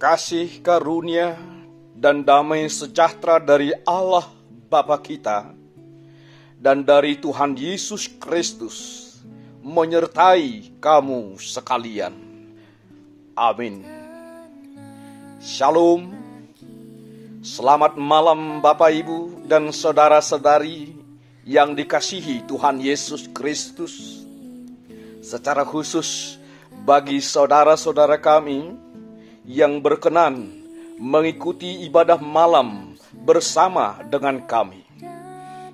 Kasih karunia dan damai sejahtera dari Allah Bapa kita dan dari Tuhan Yesus Kristus menyertai kamu sekalian. Amin. Shalom. Selamat malam Bapak Ibu dan saudara-saudari yang dikasihi Tuhan Yesus Kristus. Secara khusus bagi saudara-saudara kami yang berkenan mengikuti ibadah malam bersama dengan kami.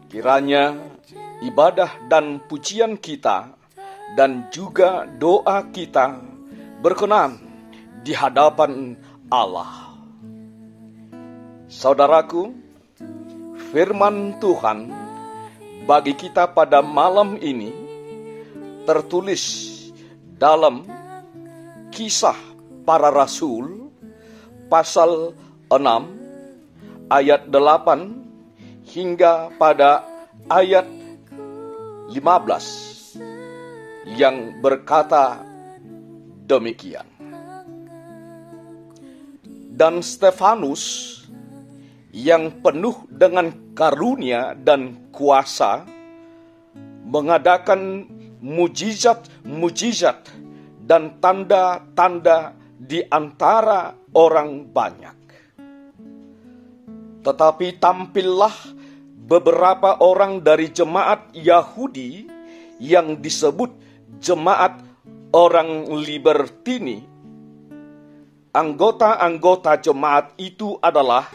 Kiranya ibadah dan pujian kita dan juga doa kita berkenan di hadapan Allah. Saudaraku, firman Tuhan bagi kita pada malam ini tertulis dalam Kisah Para Rasul pasal 6 ayat 8 hingga pada ayat 15 yang berkata demikian. Dan Stefanus yang penuh dengan karunia dan kuasa mengadakan mujizat-mujizat dan tanda-tanda di antara orang banyak. Tetapi tampillah beberapa orang dari jemaat Yahudi yang disebut jemaat orang Libertini. Anggota-anggota jemaat itu adalah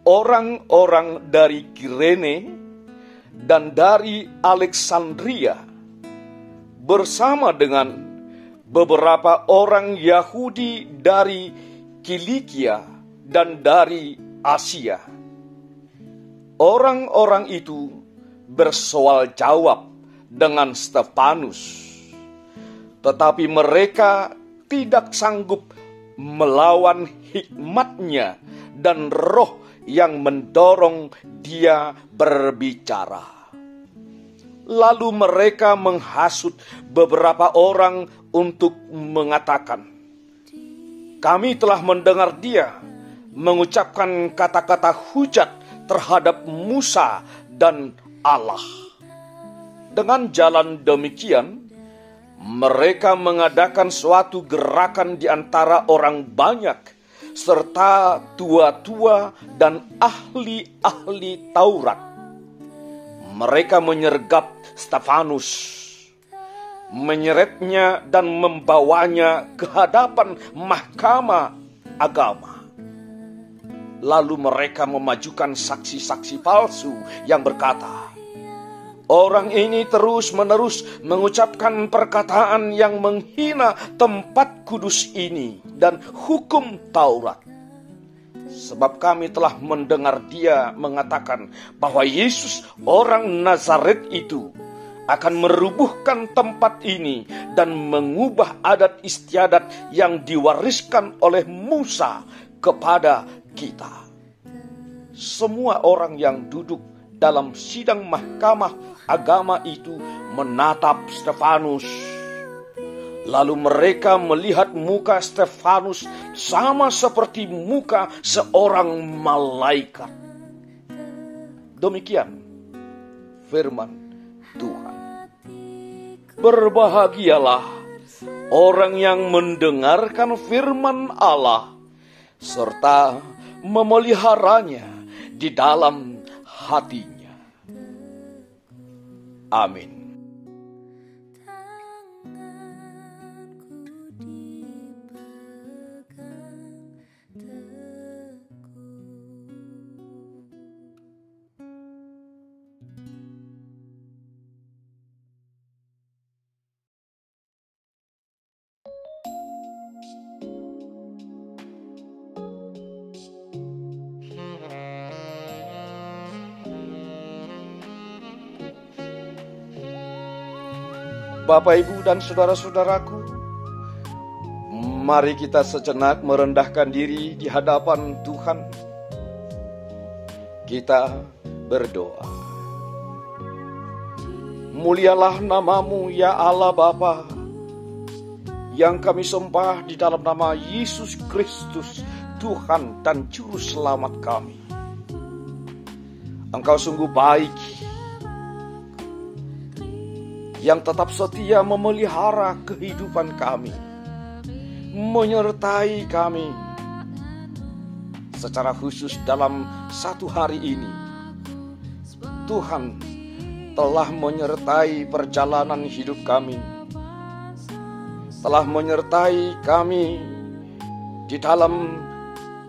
orang-orang dari Kirene dan dari Alexandria bersama dengan beberapa orang Yahudi dari Kilikia dan dari Asia. Orang-orang itu bersoal jawab dengan Stefanus, tetapi mereka tidak sanggup melawan hikmatnya dan roh yang mendorong dia berbicara. Lalu mereka menghasut beberapa orang untuk mengatakan, kami telah mendengar dia mengucapkan kata-kata hujat terhadap Musa dan Allah. Dengan jalan demikian, mereka mengadakan suatu gerakan di antara orang banyak, serta tua-tua dan ahli-ahli Taurat. Mereka menyergap Stefanus, menyeretnya dan membawanya ke hadapan mahkamah agama. Lalu mereka memajukan saksi-saksi palsu yang berkata, orang ini terus-menerus mengucapkan perkataan yang menghina tempat kudus ini dan hukum Taurat. Sebab kami telah mendengar dia mengatakan bahwa Yesus orang Nazaret itu akan merubuhkan tempat ini dan mengubah adat istiadat yang diwariskan oleh Musa kepada kita. Semua orang yang duduk dalam sidang mahkamah agama itu menatap Stefanus. Lalu mereka melihat muka Stefanus sama seperti muka seorang malaikat. Demikian firman Tuhan. Berbahagialah orang yang mendengarkan firman Allah serta memeliharanya di dalam hatinya. Amin. Bapak, Ibu, dan saudara-saudaraku, mari kita sejenak merendahkan diri di hadapan Tuhan. Kita berdoa. Mulialah namamu ya Allah Bapa. yang kami sembah di dalam nama Yesus Kristus, Tuhan dan Juru Selamat kami. Engkau sungguh baik, yang tetap setia memelihara kehidupan kami, menyertai kami secara khusus dalam satu hari ini. Tuhan telah menyertai perjalanan hidup kami, telah menyertai kami di dalam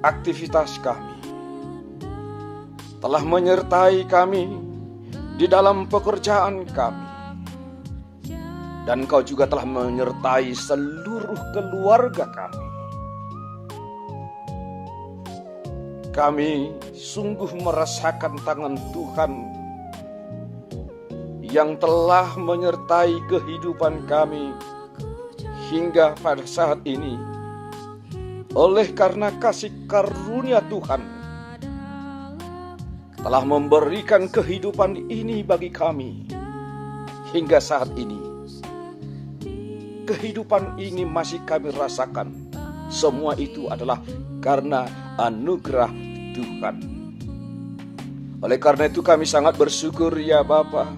aktivitas kami, telah menyertai kami di dalam pekerjaan kami, dan Engkau juga telah menyertai seluruh keluarga kami. Kami sungguh merasakan tangan Tuhan yang telah menyertai kehidupan kami hingga pada saat ini. Oleh karena kasih karunia Tuhan telah memberikan kehidupan ini bagi kami hingga saat ini. Kehidupan ini masih kami rasakan. Semua itu adalah karena anugerah Tuhan. Oleh karena itu kami sangat bersyukur ya Bapa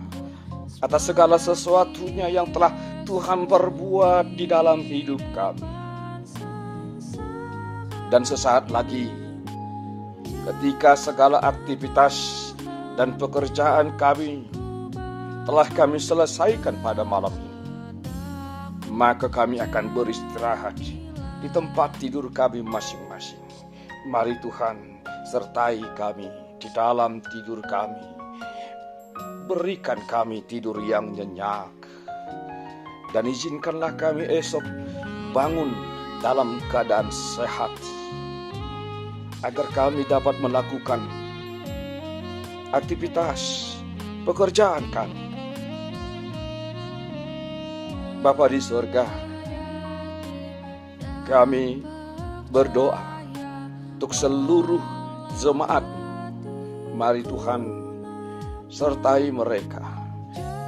atas segala sesuatunya yang telah Tuhan perbuat di dalam hidup kami. Dan sesaat lagi, ketika segala aktivitas dan pekerjaan kami telah kami selesaikan pada malam ini, maka kami akan beristirahat di tempat tidur kami masing-masing. Mari Tuhan sertai kami di dalam tidur kami. Berikan kami tidur yang nyenyak. Dan izinkanlah kami esok bangun dalam keadaan sehat, agar kami dapat melakukan aktivitas pekerjaan kami. Bapa di surga, kami berdoa untuk seluruh jemaat. Mari Tuhan sertai mereka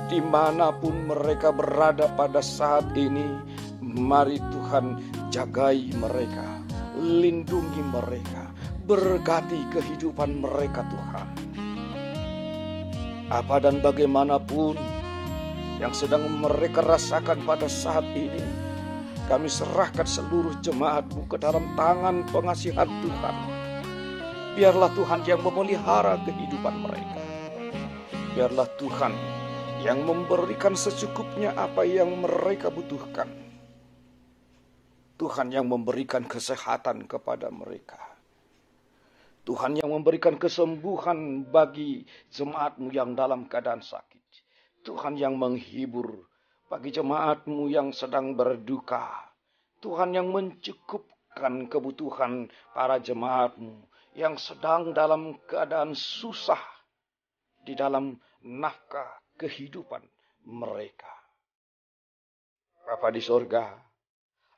dimanapun mereka berada pada saat ini. Mari Tuhan jagai mereka, lindungi mereka, berkati kehidupan mereka Tuhan. Apa dan bagaimanapun yang sedang mereka rasakan pada saat ini, kami serahkan seluruh jemaat-Mu ke dalam tangan pengasihan Tuhan. Biarlah Tuhan yang memelihara kehidupan mereka. Biarlah Tuhan yang memberikan secukupnya apa yang mereka butuhkan. Tuhan yang memberikan kesehatan kepada mereka. Tuhan yang memberikan kesembuhan bagi jemaat-Mu yang dalam keadaan sakit. Tuhan yang menghibur bagi jemaat-Mu yang sedang berduka. Tuhan yang mencukupkan kebutuhan para jemaat-Mu yang sedang dalam keadaan susah di dalam nafkah kehidupan mereka. Bapa di surga,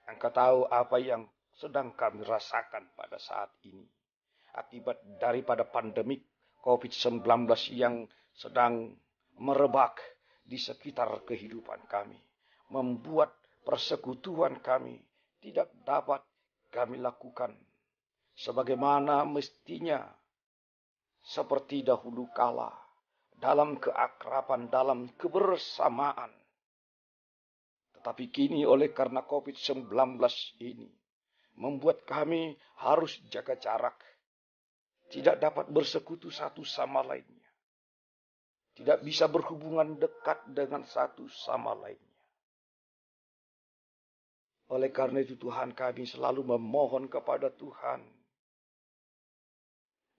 Engkau tahu apa yang sedang kami rasakan pada saat ini. Akibat daripada pandemik COVID-19 yang sedang merebak di sekitar kehidupan kami. Membuat persekutuan kami tidak dapat kami lakukan sebagaimana mestinya, seperti dahulu kala, dalam keakraban, dalam kebersamaan. Tetapi kini oleh karena COVID-19 ini, membuat kami harus jaga jarak, tidak dapat bersekutu satu sama lainnya, tidak bisa berhubungan dekat dengan satu sama lainnya. Oleh karena itu Tuhan, kami selalu memohon kepada Tuhan,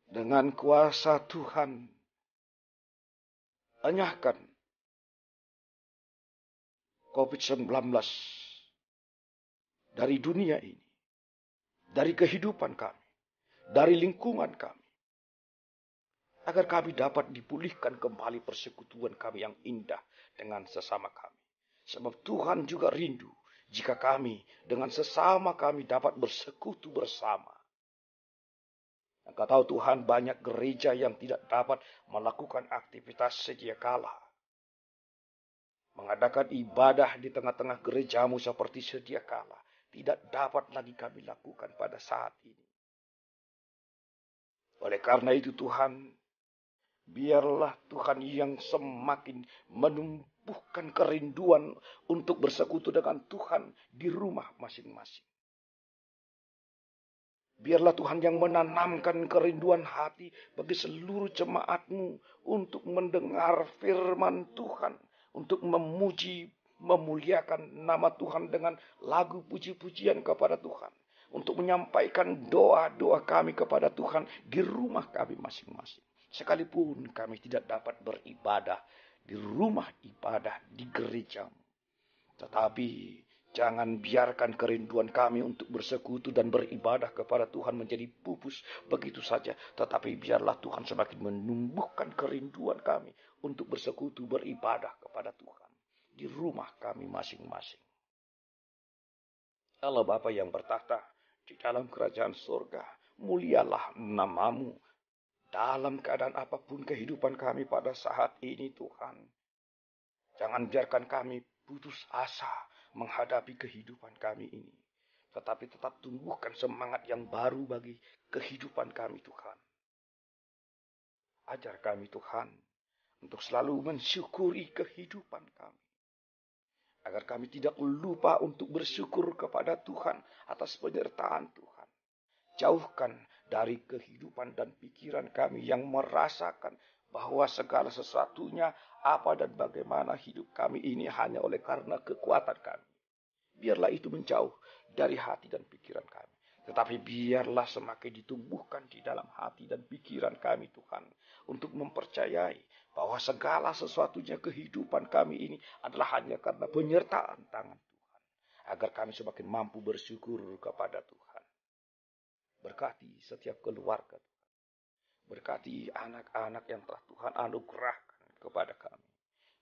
dengan kuasa Tuhan, enyahkan COVID-19 dari dunia ini, dari kehidupan kami, dari lingkungan kami, agar kami dapat dipulihkan kembali persekutuan kami yang indah dengan sesama kami. Sebab Tuhan juga rindu jika kami dengan sesama kami dapat bersekutu bersama. Engkau tahu Tuhan, banyak gereja yang tidak dapat melakukan aktivitas sedia kala. mengadakan ibadah di tengah-tengah gerejamu seperti sedia kala tidak dapat lagi kami lakukan pada saat ini. Oleh karena itu Tuhan, biarlah Tuhan yang semakin menumbuhkan kerinduan untuk bersekutu dengan Tuhan di rumah masing-masing. Biarlah Tuhan yang menanamkan kerinduan hati bagi seluruh jemaat-Mu untuk mendengar firman Tuhan, untuk memuji, memuliakan nama Tuhan dengan lagu puji-pujian kepada Tuhan, untuk menyampaikan doa-doa kami kepada Tuhan di rumah kami masing-masing. Sekalipun kami tidak dapat beribadah di rumah ibadah di gereja-Mu, tetapi jangan biarkan kerinduan kami untuk bersekutu dan beribadah kepada Tuhan menjadi pupus begitu saja. Tetapi biarlah Tuhan semakin menumbuhkan kerinduan kami untuk bersekutu beribadah kepada Tuhan di rumah kami masing-masing. Allah Bapa yang bertahta di dalam kerajaan surga, mulialah nama-Mu dalam keadaan apapun kehidupan kami pada saat ini Tuhan. Jangan biarkan kami putus asa menghadapi kehidupan kami ini. Tetapi tetap tumbuhkan semangat yang baru bagi kehidupan kami Tuhan. Ajar kami Tuhan untuk selalu mensyukuri kehidupan kami. Agar kami tidak lupa untuk bersyukur kepada Tuhan atas penyertaan Tuhan. Jauhkan dari kehidupan dan pikiran kami yang merasakan bahwa segala sesuatunya apa dan bagaimana hidup kami ini hanya oleh karena kekuatan kami. Biarlah itu menjauh dari hati dan pikiran kami. Tetapi biarlah semakin ditumbuhkan di dalam hati dan pikiran kami Tuhan. Untuk mempercayai bahwa segala sesuatunya kehidupan kami ini adalah hanya karena penyertaan tangan Tuhan. Agar kami semakin mampu bersyukur kepada Tuhan. Berkati setiap keluarga Tuhan. Berkati anak-anak yang telah Tuhan anugerahkan kepada kami.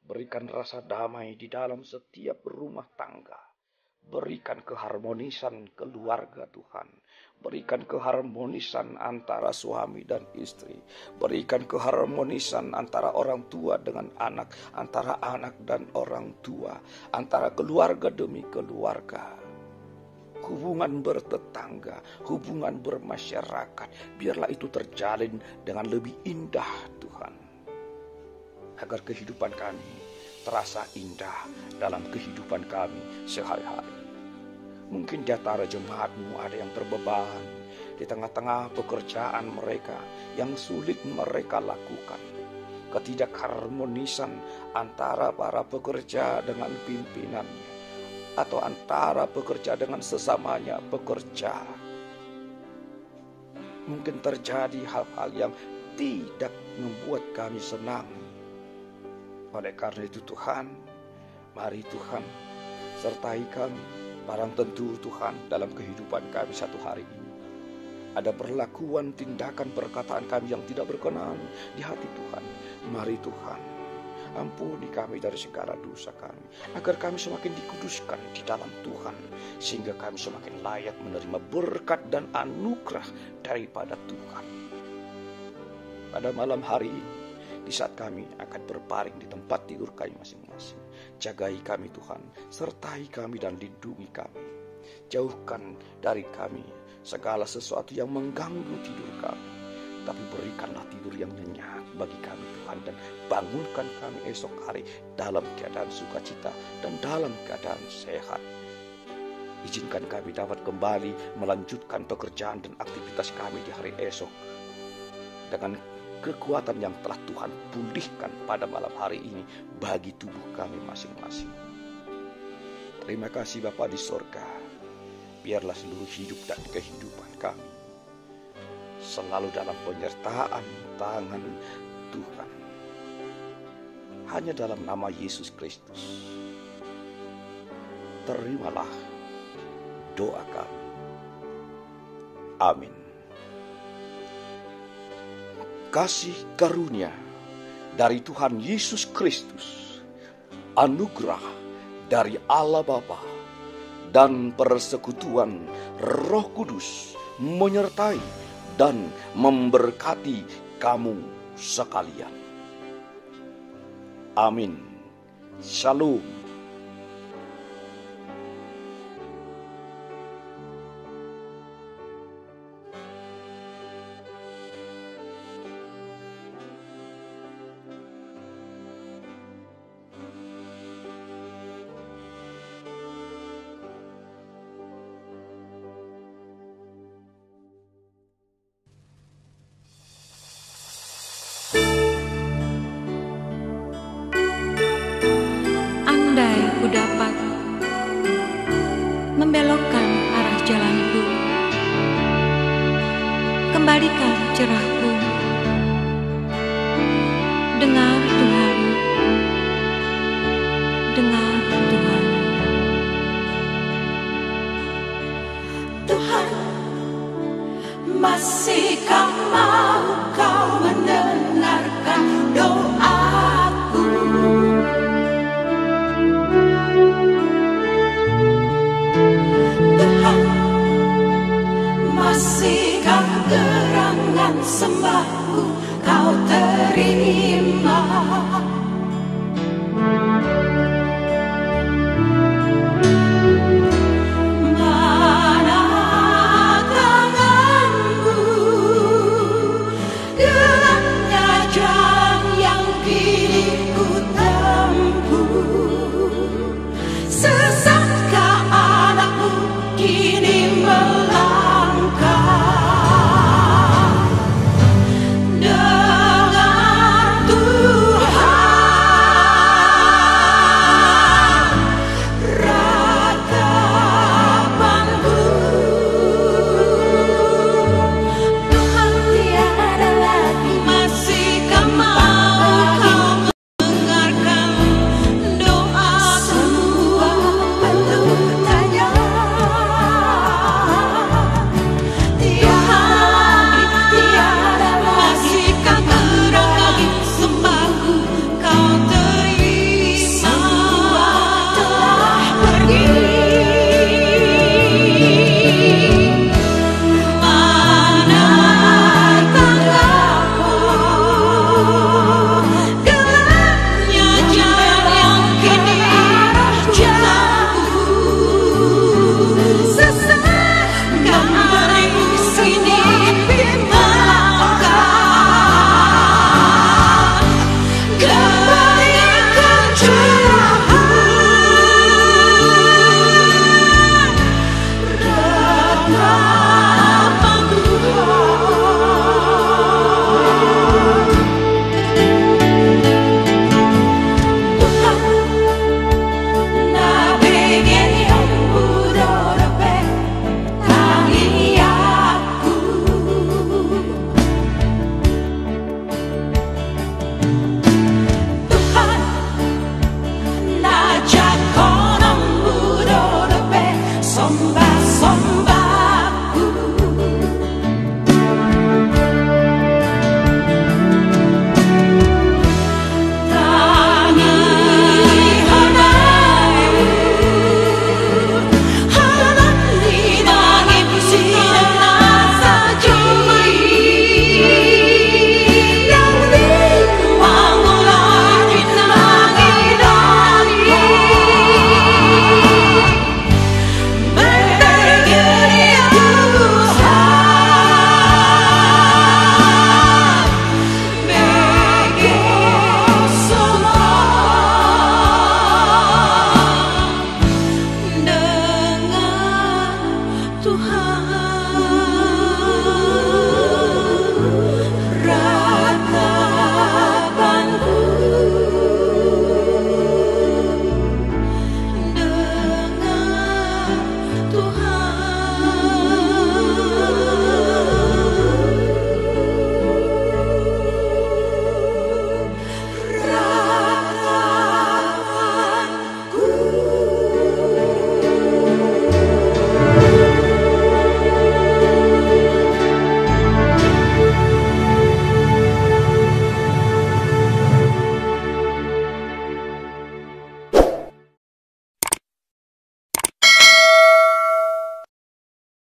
Berikan rasa damai di dalam setiap rumah tangga. Berikan keharmonisan keluarga Tuhan. Berikan keharmonisan antara suami dan istri. Berikan keharmonisan antara orang tua dengan anak. Antara anak dan orang tua. Antara keluarga demi keluarga. Hubungan bertetangga, hubungan bermasyarakat, biarlah itu terjalin dengan lebih indah Tuhan. Agar kehidupan kami terasa indah dalam kehidupan kami sehari-hari. Mungkin di antara jemaat-Mu ada yang terbeban di tengah-tengah pekerjaan mereka yang sulit mereka lakukan. Ketidakharmonisan antara para pekerja dengan pimpinannya. Atau antara pekerja dengan sesamanya pekerja. Mungkin terjadi hal-hal yang tidak membuat kami senang. Oleh karena itu Tuhan, mari Tuhan sertai kami. Barang tentu Tuhan dalam kehidupan kami satu hari ini. Ada perlakuan, tindakan, perkataan kami yang tidak berkenan di hati Tuhan. Mari Tuhan, ampuni kami dari segala dosa kami, agar kami semakin dikuduskan di dalam Tuhan, sehingga kami semakin layak menerima berkat dan anugerah daripada Tuhan. Pada malam hari ini, di saat kami akan berbaring di tempat tidur kami masing-masing, jagai kami Tuhan, sertai kami dan lindungi kami. Jauhkan dari kami segala sesuatu yang mengganggu tidur kami. Tapi berikanlah tidur yang nyenyak bagi kami Tuhan. Dan bangunkan kami esok hari dalam keadaan sukacita dan dalam keadaan sehat. Izinkan kami dapat kembali melanjutkan pekerjaan dan aktivitas kami di hari esok. Dengan kekuatan yang telah Tuhan pulihkan pada malam hari ini bagi tubuh kami masing-masing. Terima kasih Bapa di sorga. Biarlah seluruh hidup dan kehidupan kami selalu dalam penyertaan tangan Tuhan. Hanya dalam nama Yesus Kristus. Terimalah doa kami. Amin. Kasih karunia dari Tuhan Yesus Kristus, anugerah dari Allah Bapa, dan persekutuan Roh Kudus menyertai dan memberkati kamu sekalian. Amin. Shalom. Andai ku dapat membelokkan arah jalanku, kembalikan cerahku. Dengar Tuhan, dengar Tuhan. Tuhan, masihkah mau Kau mendengarkan doaku? Tuhan, masihkah gerangan sembahku Kau terima?